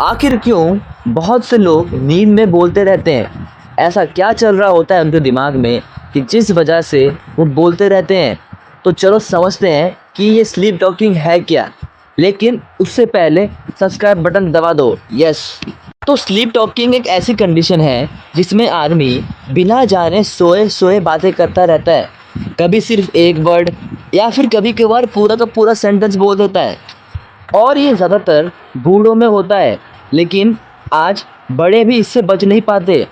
आखिर क्यों बहुत से लोग नींद में बोलते रहते हैं? ऐसा क्या चल रहा होता है उनके दिमाग में कि जिस वजह से वो बोलते रहते हैं? तो चलो समझते हैं कि ये स्लीप टॉकिंग है क्या। लेकिन उससे पहले सब्सक्राइब बटन दबा दो। यस। तो स्लीप टॉकिंग एक ऐसी कंडीशन है जिसमें आदमी बिना जाने सोए सोए बातें करता रहता है। कभी सिर्फ एक वर्ड या फिर कभी कभार पूरा का पूरा सेंटेंस बोल देता है। और ये ज़्यादातर बूढ़ों में होता है, लेकिन आज बड़े भी इससे बच नहीं पाते।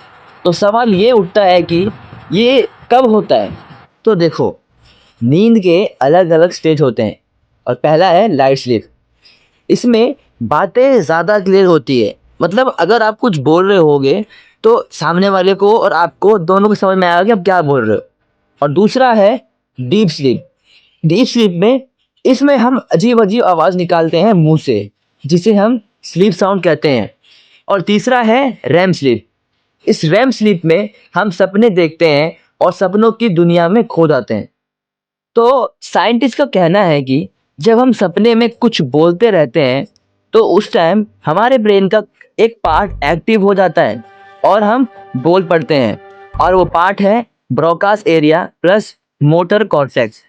तो सवाल ये उठता है कि ये कब होता है? तो देखो, नींद के अलग अलग स्टेज होते हैं और पहला है लाइट स्लीप। इसमें बातें ज़्यादा क्लियर होती है। मतलब अगर आप कुछ बोल रहे होगे तो सामने वाले को और आपको दोनों को समझ में आएगा कि आप क्या बोल रहे हो। और दूसरा है डीप स्लीप। डीप स्लीप में इसमें हम अजीब अजीब आवाज़ निकालते हैं मुंह से, जिसे हम स्लीप साउंड कहते हैं। और तीसरा है रैम स्लीप। इस रैम स्लीप में हम सपने देखते हैं और सपनों की दुनिया में खो जाते हैं। तो साइंटिस्ट का कहना है कि जब हम सपने में कुछ बोलते रहते हैं तो उस टाइम हमारे ब्रेन का एक पार्ट एक्टिव हो जाता है और हम बोल पड़ते हैं। और वो पार्ट है Broca's area plus motor cortex.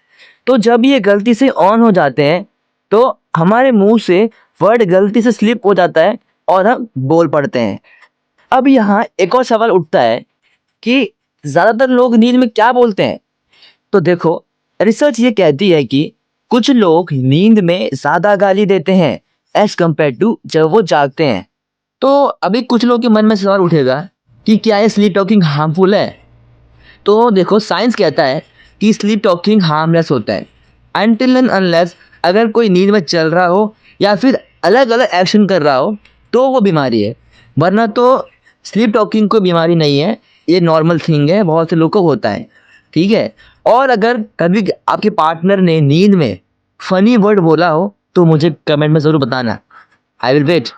तो जब ये गलती से ऑन हो जाते हैं तो हमारे मुंह से वर्ड गलती से स्लिप हो जाता है और हम बोल पड़ते हैं। अब यहाँ एक और सवाल उठता है कि ज़्यादातर लोग नींद में क्या बोलते हैं? तो देखो, रिसर्च ये कहती है कि कुछ लोग नींद में ज़्यादा गाली देते हैं एज कम्पेयर टू जब वो जागते हैं। तो अभी कुछ लोगों के मन में सवाल उठेगा कि क्या ये स्लीप टॉकिंग हार्मफुल है? तो देखो, साइंस कहता है कि स्लीप टॉकिंग हार्मलेस होता है अनटिल एंड अनलेस अगर कोई नींद में चल रहा हो या फिर अलग अलग एक्शन कर रहा हो तो वो बीमारी है। वरना तो स्लीप टॉकिंग कोई बीमारी नहीं है, ये नॉर्मल थिंग है, बहुत से लोगों को होता है। ठीक है। और अगर कभी आपके पार्टनर ने नींद में फनी वर्ड बोला हो तो मुझे कमेंट में ज़रूर बताना। I will wait.